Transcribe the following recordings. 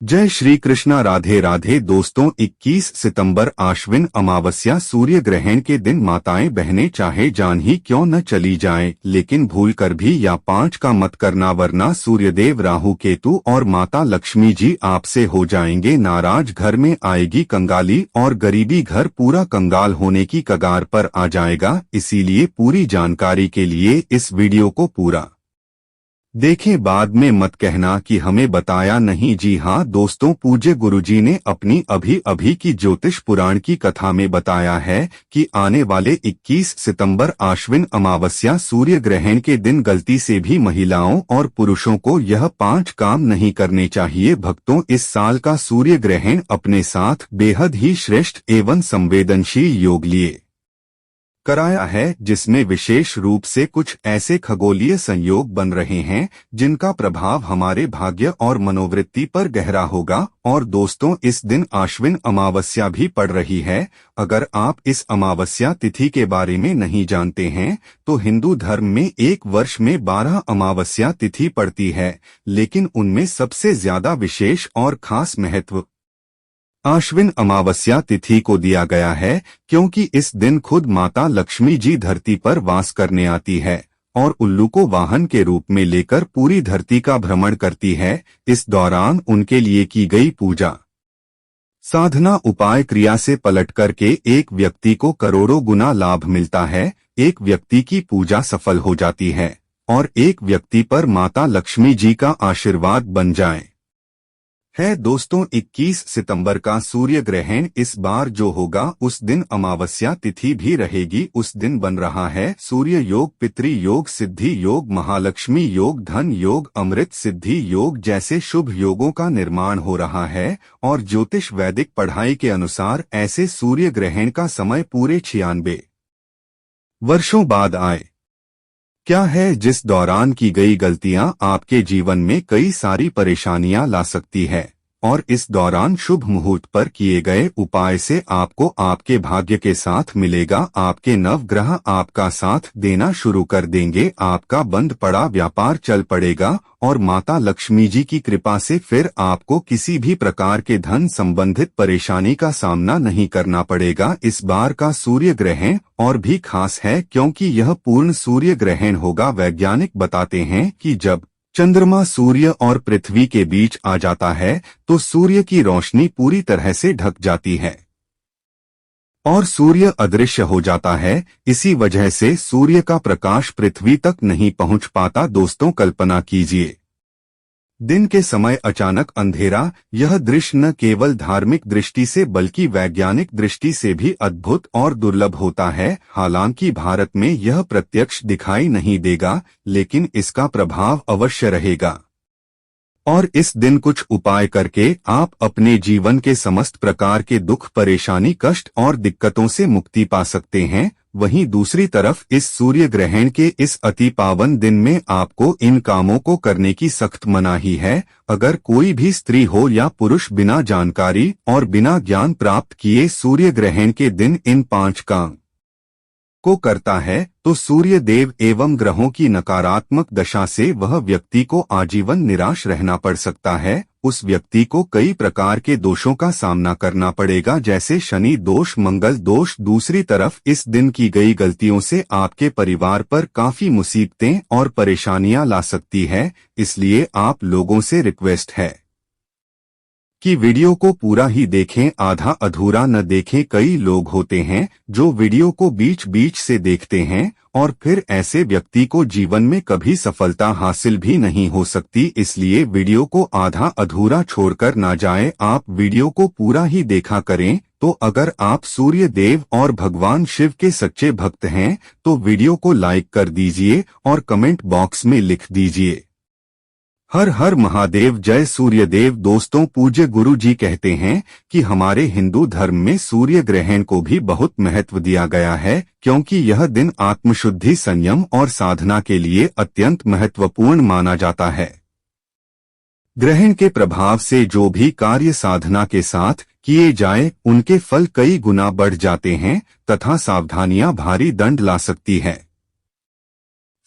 जय श्री कृष्णा। राधे राधे दोस्तों, 21 सितंबर आश्विन अमावस्या सूर्य ग्रहण के दिन माताएं बहनें चाहे जान ही क्यों न चली जाएं, लेकिन भूल कर भी या 5 का मत करना, वरना सूर्यदेव राहु केतु और माता लक्ष्मी जी आपसे हो जाएंगे नाराज। घर में आएगी कंगाली और गरीबी, घर पूरा कंगाल होने की कगार पर आ जाएगा। इसीलिए पूरी जानकारी के लिए इस वीडियो को पूरा देखें, बाद में मत कहना कि हमें बताया नहीं। जी हाँ दोस्तों, पूज्य गुरुजी ने अपनी अभी अभी की ज्योतिष पुराण की कथा में बताया है कि आने वाले 21 सितंबर आश्विन अमावस्या सूर्य ग्रहण के दिन गलती से भी महिलाओं और पुरुषों को यह 5 काम नहीं करने चाहिए। भक्तों, इस साल का सूर्य ग्रहण अपने साथ बेहद ही श्रेष्ठ एवं संवेदनशील योग लिए कराया है, जिसमें विशेष रूप से कुछ ऐसे खगोलीय संयोग बन रहे हैं जिनका प्रभाव हमारे भाग्य और मनोवृत्ति पर गहरा होगा। और दोस्तों, इस दिन आश्विन अमावस्या भी पड़ रही है। अगर आप इस अमावस्या तिथि के बारे में नहीं जानते हैं तो हिंदू धर्म में एक वर्ष में 12 अमावस्या तिथि पड़ती है, लेकिन उनमें सबसे ज्यादा विशेष और खास महत्व आश्विन अमावस्या तिथि को दिया गया है, क्योंकि इस दिन खुद माता लक्ष्मी जी धरती पर वास करने आती है और उल्लू को वाहन के रूप में लेकर पूरी धरती का भ्रमण करती है। इस दौरान उनके लिए की गई पूजा साधना उपाय क्रिया से पलट करके एक व्यक्ति को करोड़ों गुना लाभ मिलता है। एक व्यक्ति की पूजा सफल हो जाती है और एक व्यक्ति पर माता लक्ष्मी जी का आशीर्वाद बन जाए है। दोस्तों, 21 सितंबर का सूर्य ग्रहण इस बार जो होगा उस दिन अमावस्या तिथि भी रहेगी। उस दिन बन रहा है सूर्य योग, पितृ योग, सिद्धि योग, महालक्ष्मी योग, धन योग, अमृत सिद्धि योग जैसे शुभ योगों का निर्माण हो रहा है। और ज्योतिष वैदिक पढ़ाई के अनुसार ऐसे सूर्य ग्रहण का समय पूरे 96 वर्षों बाद आए क्या है, जिस दौरान की गई गलतियां आपके जीवन में कई सारी परेशानियां ला सकती है। और इस दौरान शुभ मुहूर्त पर किए गए उपाय से आपको आपके भाग्य के साथ मिलेगा। आपके नवग्रह आपका साथ देना शुरू कर देंगे, आपका बंद पड़ा व्यापार चल पड़ेगा और माता लक्ष्मी जी की कृपा से फिर आपको किसी भी प्रकार के धन संबंधित परेशानी का सामना नहीं करना पड़ेगा। इस बार का सूर्य ग्रहण और भी खास है क्योंकि यह पूर्ण सूर्य ग्रहण होगा। वैज्ञानिक बताते हैं कि जब चंद्रमा सूर्य और पृथ्वी के बीच आ जाता है तो सूर्य की रोशनी पूरी तरह से ढक जाती है और सूर्य अदृश्य हो जाता है। इसी वजह से सूर्य का प्रकाश पृथ्वी तक नहीं पहुंच पाता। दोस्तों, कल्पना कीजिए, दिन के समय अचानक अंधेरा। यह दृश्य न केवल धार्मिक दृष्टि से बल्कि वैज्ञानिक दृष्टि से भी अद्भुत और दुर्लभ होता है। हालांकि भारत में यह प्रत्यक्ष दिखाई नहीं देगा, लेकिन इसका प्रभाव अवश्य रहेगा। और इस दिन कुछ उपाय करके आप अपने जीवन के समस्त प्रकार के दुख, परेशानी, कष्ट और दिक्कतों से मुक्ति पा सकते हैं। वहीं दूसरी तरफ इस सूर्य ग्रहण के इस अति पावन दिन में आपको इन कामों को करने की सख्त मनाही है। अगर कोई भी स्त्री हो या पुरुष बिना जानकारी और बिना ज्ञान प्राप्त किए सूर्य ग्रहण के दिन इन 5 काम को करता है तो सूर्य देव एवं ग्रहों की नकारात्मक दशा से वह व्यक्ति को आजीवन निराश रहना पड़ सकता है। उस व्यक्ति को कई प्रकार के दोषों का सामना करना पड़ेगा, जैसे शनि दोष, मंगल दोष। दूसरी तरफ इस दिन की गई गलतियों से आपके परिवार पर काफी मुसीबतें और परेशानियां ला सकती है। इसलिए आप लोगों से रिक्वेस्ट है कि वीडियो को पूरा ही देखें, आधा अधूरा न देखें। कई लोग होते हैं जो वीडियो को बीच बीच से देखते हैं और फिर ऐसे व्यक्ति को जीवन में कभी सफलता हासिल भी नहीं हो सकती। इसलिए वीडियो को आधा अधूरा छोड़कर ना जाए, आप वीडियो को पूरा ही देखा करें। तो अगर आप सूर्य देव और भगवान शिव के सच्चे भक्त हैं तो वीडियो को लाइक कर दीजिए और कमेंट बॉक्स में लिख दीजिए, हर हर महादेव, जय सूर्यदेव। दोस्तों, पूज्य गुरु जी कहते हैं कि हमारे हिंदू धर्म में सूर्य ग्रहण को भी बहुत महत्व दिया गया है, क्योंकि यह दिन आत्मशुद्धि, संयम और साधना के लिए अत्यंत महत्वपूर्ण माना जाता है। ग्रहण के प्रभाव से जो भी कार्य साधना के साथ किए जाए उनके फल कई गुना बढ़ जाते हैं तथा सावधानियां भारी दंड ला सकती है।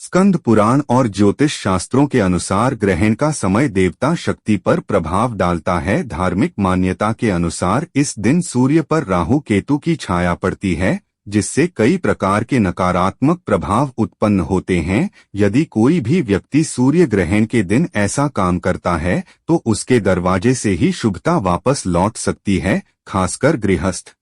स्कंद पुराण और ज्योतिष शास्त्रों के अनुसार ग्रहण का समय देवता शक्ति पर प्रभाव डालता है। धार्मिक मान्यता के अनुसार इस दिन सूर्य पर राहु केतु की छाया पड़ती है, जिससे कई प्रकार के नकारात्मक प्रभाव उत्पन्न होते हैं। यदि कोई भी व्यक्ति सूर्य ग्रहण के दिन ऐसा काम करता है तो उसके दरवाजे से ही शुभता वापस लौट सकती है, खासकर गृहस्थ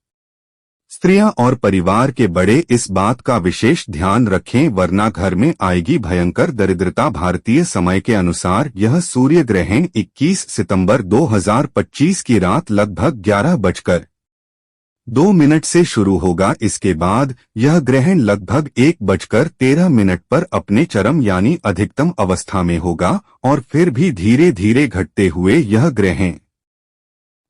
स्त्रियां और परिवार के बड़े इस बात का विशेष ध्यान रखें, वरना घर में आएगी भयंकर दरिद्रता। भारतीय समय के अनुसार यह सूर्य ग्रहण 21 सितंबर 2025 की रात लगभग 11:02 से शुरू होगा। इसके बाद यह ग्रहण लगभग 1:13 पर अपने चरम यानी अधिकतम अवस्था में होगा और फिर भी धीरे धीरे घटते हुए यह ग्रहण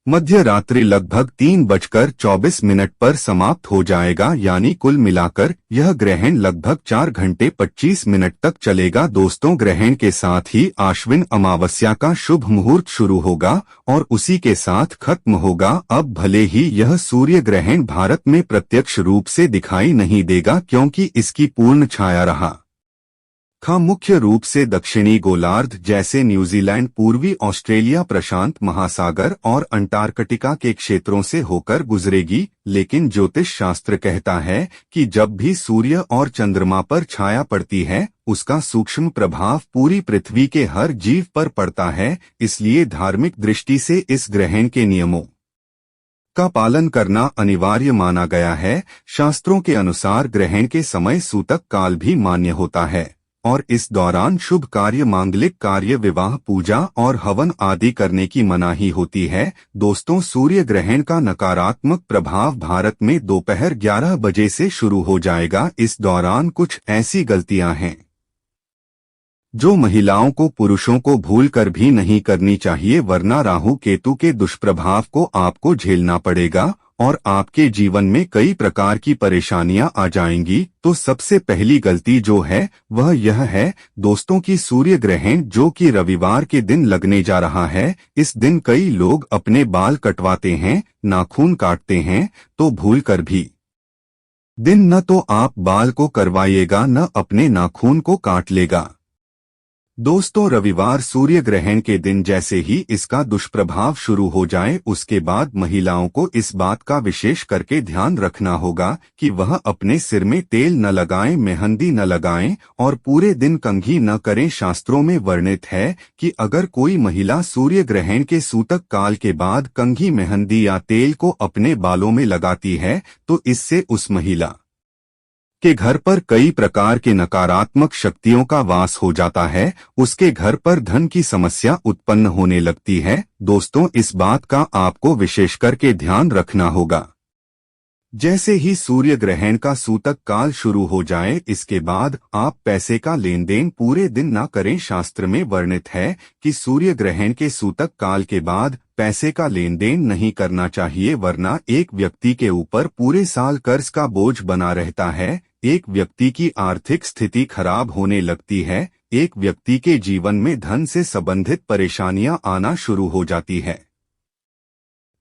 मध्य रात्रि लगभग 3:24 पर समाप्त हो जाएगा। यानी कुल मिलाकर यह ग्रहण लगभग 4 घंटे 25 मिनट तक चलेगा। दोस्तों, ग्रहण के साथ ही आश्विन अमावस्या का शुभ मुहूर्त शुरू होगा और उसी के साथ खत्म होगा। अब भले ही यह सूर्य ग्रहण भारत में प्रत्यक्ष रूप से दिखाई नहीं देगा क्योंकि इसकी पूर्ण छाया रहा मुख्य रूप से दक्षिणी गोलार्ध जैसे न्यूजीलैंड, पूर्वी ऑस्ट्रेलिया, प्रशांत महासागर और अंटार्कटिका के क्षेत्रों से होकर गुजरेगी। लेकिन ज्योतिष शास्त्र कहता है कि जब भी सूर्य और चंद्रमा पर छाया पड़ती है उसका सूक्ष्म प्रभाव पूरी पृथ्वी के हर जीव पर पड़ता है। इसलिए धार्मिक दृष्टि से इस ग्रहण के नियमों का पालन करना अनिवार्य माना गया है। शास्त्रों के अनुसार ग्रहण के समय सूतक काल भी मान्य होता है और इस दौरान शुभ कार्य, मांगलिक कार्य, विवाह, पूजा और हवन आदि करने की मनाही होती है। दोस्तों, सूर्य ग्रहण का नकारात्मक प्रभाव भारत में दोपहर 11 बजे से शुरू हो जाएगा। इस दौरान कुछ ऐसी गलतियां हैं जो महिलाओं को पुरुषों को भूलकर भी नहीं करनी चाहिए, वरना राहु केतु के दुष्प्रभाव को आपको झेलना पड़ेगा और आपके जीवन में कई प्रकार की परेशानियां आ जाएंगी। तो सबसे पहली गलती जो है वह यह है दोस्तों कि सूर्य ग्रहण जो कि रविवार के दिन लगने जा रहा है, इस दिन कई लोग अपने बाल कटवाते हैं, नाखून काटते हैं। तो भूलकर भी दिन न तो आप बाल को करवाइएगा न अपने नाखून को काट लेगा। दोस्तों, रविवार सूर्य ग्रहण के दिन जैसे ही इसका दुष्प्रभाव शुरू हो जाए उसके बाद महिलाओं को इस बात का विशेष करके ध्यान रखना होगा कि वह अपने सिर में तेल न लगाएं, मेहंदी न लगाएं और पूरे दिन कंघी न करें। शास्त्रों में वर्णित है कि अगर कोई महिला सूर्य ग्रहण के सूतक काल के बाद कंघी, मेहंदी या तेल को अपने बालों में लगाती है तो इससे उस महिला के घर पर कई प्रकार के नकारात्मक शक्तियों का वास हो जाता है, उसके घर पर धन की समस्या उत्पन्न होने लगती है। दोस्तों, इस बात का आपको विशेष करके ध्यान रखना होगा। जैसे ही सूर्य ग्रहण का सूतक काल शुरू हो जाए इसके बाद आप पैसे का लेन देन पूरे दिन ना करें। शास्त्र में वर्णित है कि सूर्य ग्रहण के सूतक काल के बाद पैसे का लेन देन नहीं करना चाहिए, वरना एक व्यक्ति के ऊपर पूरे साल कर्ज का बोझ बना रहता है, एक व्यक्ति की आर्थिक स्थिति खराब होने लगती है, एक व्यक्ति के जीवन में धन से संबंधित परेशानियां आना शुरू हो जाती है।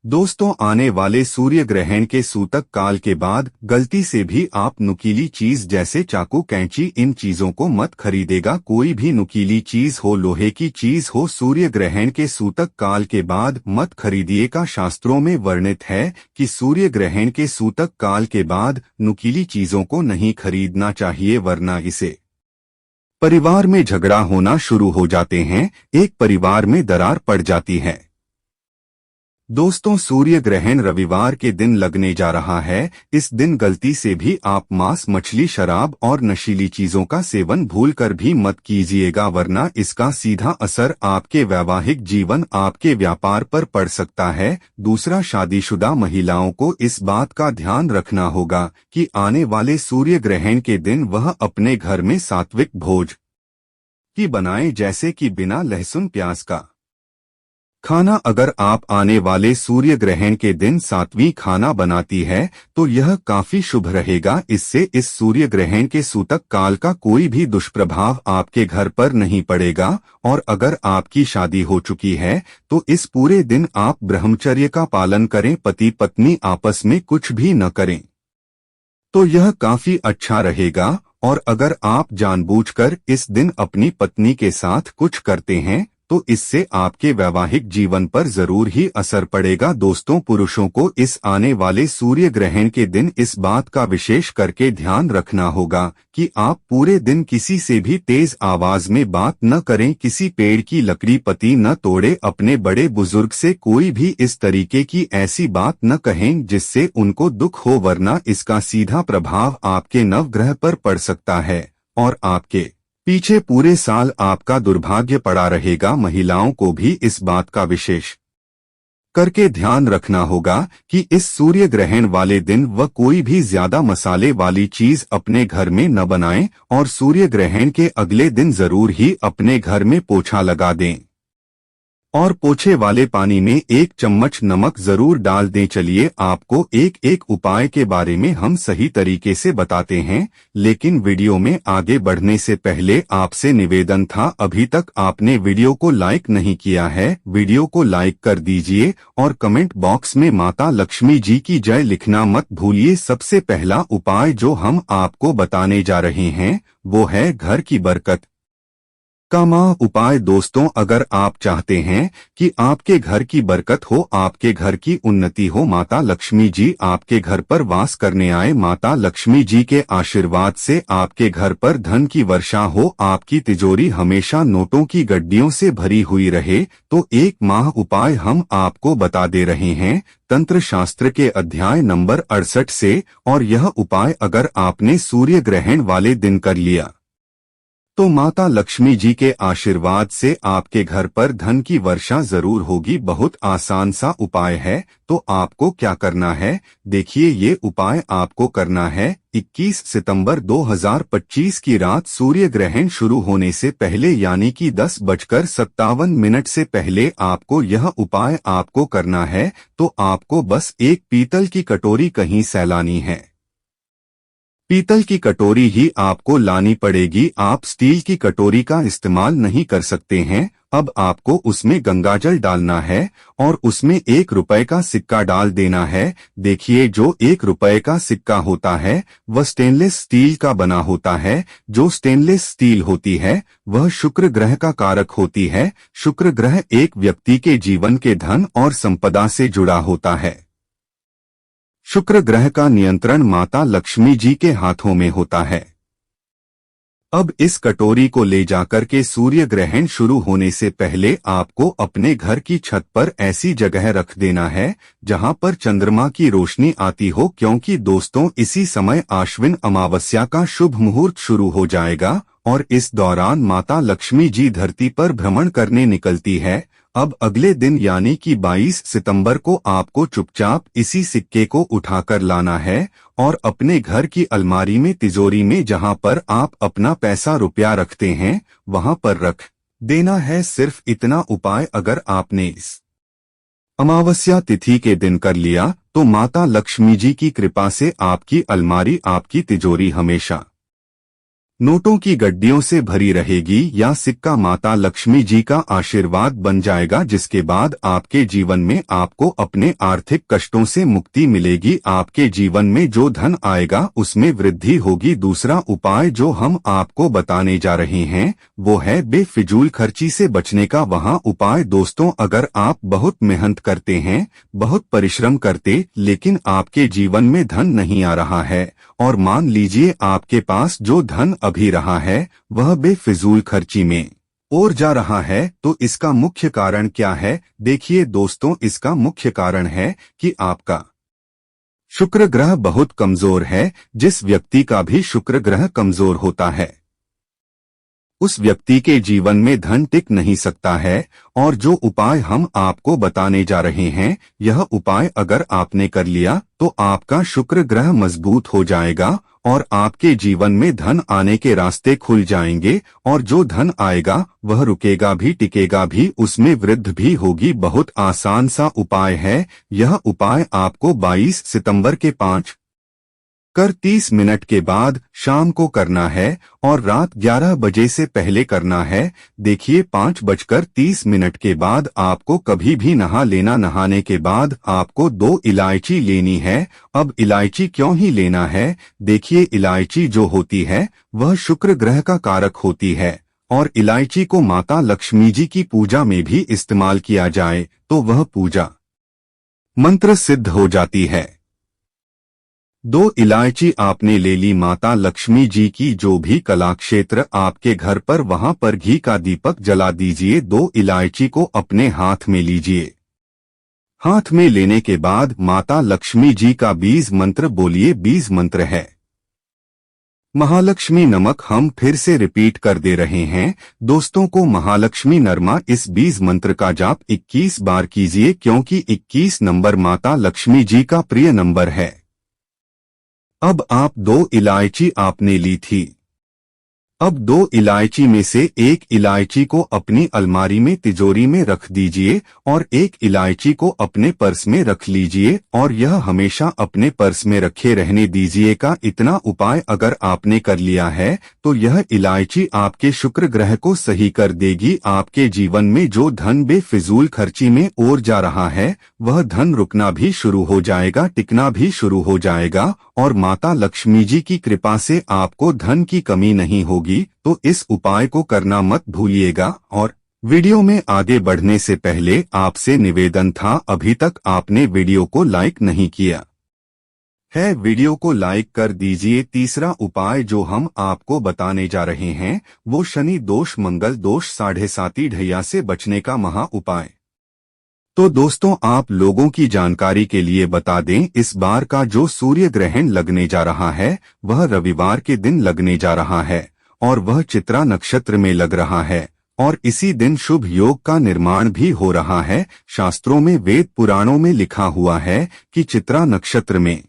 दोस्तों, आने वाले सूर्य ग्रहण के सूतक काल के बाद गलती से भी आप नुकीली चीज जैसे चाकू, कैंची, इन चीजों को मत खरीदेगा। कोई भी नुकीली चीज हो, लोहे की चीज हो, सूर्य ग्रहण के सूतक काल के बाद मत खरीदिएगा। शास्त्रों में वर्णित है कि सूर्य ग्रहण के सूतक काल के बाद नुकीली चीजों को नहीं खरीदना चाहिए, वरना इसे परिवार में झगड़ा होना शुरू हो जाते हैं, एक परिवार में दरार पड़ जाती है। दोस्तों, सूर्य ग्रहण रविवार के दिन लगने जा रहा है। इस दिन गलती से भी आप मांस, मछली, शराब और नशीली चीजों का सेवन भूलकर भी मत कीजिएगा, वरना इसका सीधा असर आपके वैवाहिक जीवन, आपके व्यापार पर पड़ सकता है। दूसरा, शादीशुदा महिलाओं को इस बात का ध्यान रखना होगा कि आने वाले सूर्य ग्रहण के दिन वह अपने घर में सात्विक भोज की बनाएं, जैसे कि बिना लहसुन प्याज का खाना। अगर आप आने वाले सूर्य ग्रहण के दिन सात्विक खाना बनाती है तो यह काफी शुभ रहेगा। इससे इस सूर्य ग्रहण के सूतक काल का कोई भी दुष्प्रभाव आपके घर पर नहीं पड़ेगा। और अगर आपकी शादी हो चुकी है तो इस पूरे दिन आप ब्रह्मचर्य का पालन करें, पति पत्नी आपस में कुछ भी न करें, तो यह काफी अच्छा रहेगा। और अगर आप जानबूझकर इस दिन अपनी पत्नी के साथ कुछ करते हैं तो इससे आपके वैवाहिक जीवन पर जरूर ही असर पड़ेगा। दोस्तों, पुरुषों को इस आने वाले सूर्य ग्रहण के दिन इस बात का विशेष करके ध्यान रखना होगा कि आप पूरे दिन किसी से भी तेज आवाज में बात न करें, किसी पेड़ की लकड़ी पत्ती न तोड़े, अपने बड़े बुजुर्ग से कोई भी इस तरीके की ऐसी बात न कहें जिससे उनको दुख हो, वरना इसका सीधा प्रभाव आपके नवग्रह पर पड़ सकता है और आपके पीछे पूरे साल आपका दुर्भाग्य पड़ा रहेगा। महिलाओं को भी इस बात का विशेष करके ध्यान रखना होगा कि इस सूर्य ग्रहण वाले दिन वह कोई भी ज्यादा मसाले वाली चीज अपने घर में न बनाएं और सूर्य ग्रहण के अगले दिन जरूर ही अपने घर में पोछा लगा दें और पोछे वाले पानी में 1 चम्मच नमक जरूर डाल दें। चलिए आपको एक एक उपाय के बारे में हम सही तरीके से बताते हैं, लेकिन वीडियो में आगे बढ़ने से पहले आपसे निवेदन था, अभी तक आपने वीडियो को लाइक नहीं किया है, वीडियो को लाइक कर दीजिए और कमेंट बॉक्स में माता लक्ष्मी जी की जय लिखना मत भूलिए। सबसे पहला उपाय जो हम आपको बताने जा रहे हैं वो है घर की बरकत का उपाय। दोस्तों, अगर आप चाहते हैं कि आपके घर की बरकत हो, आपके घर की उन्नति हो, माता लक्ष्मी जी आपके घर पर वास करने आए, माता लक्ष्मी जी के आशीर्वाद से आपके घर पर धन की वर्षा हो, आपकी तिजोरी हमेशा नोटों की गड्डियों से भरी हुई रहे, तो एक माह उपाय हम आपको बता दे रहे हैं तंत्र शास्त्र के अध्याय नंबर 68 से। और यह उपाय अगर आपने सूर्य ग्रहण वाले दिन कर लिया तो माता लक्ष्मी जी के आशीर्वाद से आपके घर पर धन की वर्षा जरूर होगी। बहुत आसान सा उपाय है, तो आपको क्या करना है देखिए। ये उपाय आपको करना है 21 सितंबर 2025 की रात सूर्य ग्रहण शुरू होने से पहले, यानी कि 10:57 से पहले आपको यह उपाय आपको करना है। तो आपको बस एक पीतल की कटोरी कहीं से लानी है, पीतल की कटोरी ही आपको लानी पड़ेगी, आप स्टील की कटोरी का इस्तेमाल नहीं कर सकते हैं। अब आपको उसमें गंगाजल डालना है और उसमें 1 रुपए का सिक्का डाल देना है। देखिए, जो 1 रुपए का सिक्का होता है वह स्टेनलेस स्टील का बना होता है। जो स्टेनलेस स्टील होती है वह शुक्र ग्रह का कारक होती है। शुक्र ग्रह एक व्यक्ति के जीवन के धन और संपदा से जुड़ा होता है। शुक्र ग्रह का नियंत्रण माता लक्ष्मी जी के हाथों में होता है। अब इस कटोरी को ले जाकर के सूर्य ग्रहण शुरू होने से पहले आपको अपने घर की छत पर ऐसी जगह रख देना है जहां पर चंद्रमा की रोशनी आती हो, क्योंकि दोस्तों इसी समय आश्विन अमावस्या का शुभ मुहूर्त शुरू हो जाएगा और इस दौरान माता लक्ष्मी जी धरती पर भ्रमण करने निकलती है। अब अगले दिन यानी कि 22 सितंबर को आपको चुपचाप इसी सिक्के को उठाकर लाना है और अपने घर की अलमारी में, तिजोरी में, जहां पर आप अपना पैसा रुपया रखते हैं वहां पर रख देना है। सिर्फ इतना उपाय अगर आपने इस अमावस्या तिथि के दिन कर लिया तो माता लक्ष्मी जी की कृपा से आपकी अलमारी, आपकी तिजोरी हमेशा नोटों की गड्डियों से भरी रहेगी या सिक्का माता लक्ष्मी जी का आशीर्वाद बन जाएगा, जिसके बाद आपके जीवन में आपको अपने आर्थिक कष्टों से मुक्ति मिलेगी। आपके जीवन में जो धन आएगा उसमें वृद्धि होगी। दूसरा उपाय जो हम आपको बताने जा रहे हैं वो है बेफिजूल खर्ची से बचने का वहाँ उपाय। दोस्तों, अगर आप बहुत मेहनत करते हैं, बहुत परिश्रम करते, लेकिन आपके जीवन में धन नहीं आ रहा है और मान लीजिए आपके पास जो धन अभी रहा है वह बेफिजूल खर्ची में और जा रहा है, तो इसका मुख्य कारण क्या है? देखिए दोस्तों, इसका मुख्य कारण है कि आपका शुक्र ग्रह बहुत कमजोर है। जिस व्यक्ति का भी शुक्र ग्रह कमजोर होता है उस व्यक्ति के जीवन में धन टिक नहीं सकता है। और जो उपाय हम आपको बताने जा रहे हैं, यह उपाय अगर आपने कर लिया तो आपका शुक्र ग्रह मजबूत हो जाएगा और आपके जीवन में धन आने के रास्ते खुल जाएंगे और जो धन आएगा वह रुकेगा भी, टिकेगा भी, उसमें वृद्धि भी होगी। बहुत आसान सा उपाय है। यह उपाय आपको 22 सितंबर के 5 बजकर 30 मिनट के बाद शाम को करना है और रात 11 बजे से पहले करना है। देखिए 5:30 के बाद आपको कभी भी नहा लेना। नहाने के बाद आपको 2 इलायची लेनी है। अब इलायची क्यों ही लेना है? देखिए इलायची जो होती है वह शुक्र ग्रह का कारक होती है और इलायची को माता लक्ष्मी जी की पूजा में भी इस्तेमाल किया जाए तो वह पूजा मंत्र सिद्ध हो जाती है। 2 इलायची आपने ले ली। माता लक्ष्मी जी की जो भी कला क्षेत्र आपके घर पर वहां पर घी का दीपक जला दीजिए। 2 इलायची को अपने हाथ में लीजिए। हाथ में लेने के बाद माता लक्ष्मी जी का बीज मंत्र बोलिए। बीज मंत्र है महालक्ष्मी नमक। हम फिर से रिपीट कर दे रहे हैं दोस्तों को, महालक्ष्मी नरमा। इस बीज मंत्र का जाप 21 बार कीजिए क्योंकि 21 नंबर माता लक्ष्मी जी का प्रिय नंबर है। अब आप 2 इलायची आपने ली थी। अब 2 इलायची में से 1 इलायची को अपनी अलमारी में तिजोरी में रख दीजिए और 1 इलायची को अपने पर्स में रख लीजिए और यह हमेशा अपने पर्स में रखे रहने दीजिएगा। इतना उपाय अगर आपने कर लिया है तो यह इलायची आपके शुक्र ग्रह को सही कर देगी। आपके जीवन में जो धन बेफिजूल खर्ची में ओर जा रहा है वह धन रुकना भी शुरू हो जाएगा, टिकना भी शुरू हो जाएगा और माता लक्ष्मी जी की कृपा से आपको धन की कमी नहीं होगी। तो इस उपाय को करना मत भूलिएगा। और वीडियो में आगे बढ़ने से पहले आपसे निवेदन था, अभी तक आपने वीडियो को लाइक नहीं किया है, वीडियो को लाइक कर दीजिए। तीसरा उपाय जो हम आपको बताने जा रहे हैं वो शनि दोष, मंगल दोष, 7.5 ढैया से बचने का महा उपाय। तो दोस्तों आप लोगों की जानकारी के लिए बता दें, इस बार का जो सूर्य ग्रहण लगने जा रहा है वह रविवार के दिन लगने जा रहा है और वह चित्रा नक्षत्र में लग रहा है और इसी दिन शुभ योग का निर्माण भी हो रहा है। शास्त्रों में, वेद पुराणों में लिखा हुआ है कि चित्रा नक्षत्र में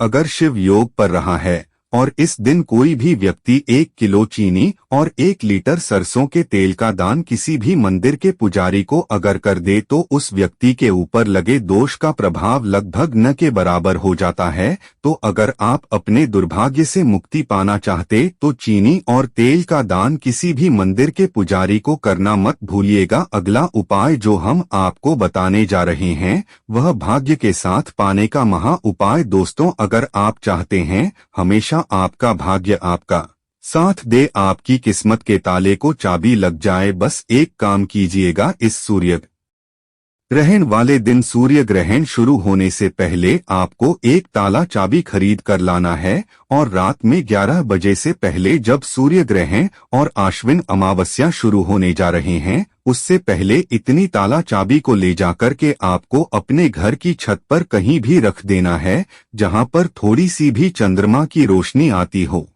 अगर शिव योग पर रहा है और इस दिन कोई भी व्यक्ति 1 किलो चीनी और 1 लीटर सरसों के तेल का दान किसी भी मंदिर के पुजारी को अगर कर दे तो उस व्यक्ति के ऊपर लगे दोष का प्रभाव लगभग न के बराबर हो जाता है। तो अगर आप अपने दुर्भाग्य से मुक्ति पाना चाहते तो चीनी और तेल का दान किसी भी मंदिर के पुजारी को करना मत भूलिएगा। अगला उपाय जो हम आपको बताने जा रहे हैं वह भाग्य के साथ पाने का महा उपाय। दोस्तों अगर आप चाहते हैं हमेशा आपका भाग्य आपका साथ दे, आपकी किस्मत के ताले को चाबी लग जाए, बस एक काम कीजिएगा। इस सूर्य ग्रहण वाले दिन, सूर्य ग्रहण शुरू होने से पहले आपको एक ताला चाबी खरीद कर लाना है और रात में 11 बजे से पहले जब सूर्य ग्रहण और आश्विन अमावस्या शुरू होने जा रहे हैं उससे पहले इतनी ताला चाबी को ले जाकर के आपको अपने घर की छत पर कहीं भी रख देना है जहां पर थोड़ी सी भी चंद्रमा की रोशनी आती हो।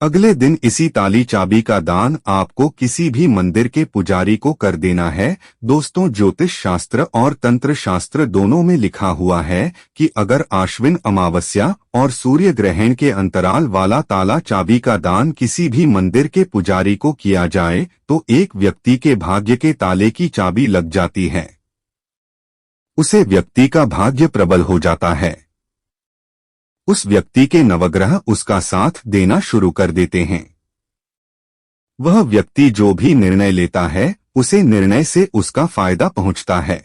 अगले दिन इसी ताली चाबी का दान आपको किसी भी मंदिर के पुजारी को कर देना है। दोस्तों ज्योतिष शास्त्र और तंत्र शास्त्र दोनों में लिखा हुआ है कि अगर आश्विन अमावस्या और सूर्य ग्रहण के अंतराल वाला ताला चाबी का दान किसी भी मंदिर के पुजारी को किया जाए तो एक व्यक्ति के भाग्य के ताले की चाबी लग जाती है, उसे व्यक्ति का भाग्य प्रबल हो जाता है, उस व्यक्ति के नवग्रह उसका साथ देना शुरू कर देते हैं। वह व्यक्ति जो भी निर्णय लेता है उसे निर्णय से उसका फायदा पहुंचता है।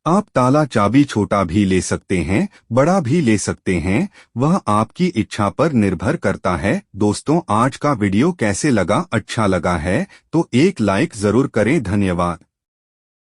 आप ताला चाबी छोटा भी ले सकते हैं, बड़ा भी ले सकते हैं, वह आपकी इच्छा पर निर्भर करता है। दोस्तों आज का वीडियो कैसे लगा? अच्छा लगा है तो एक लाइक जरूर करें। धन्यवाद।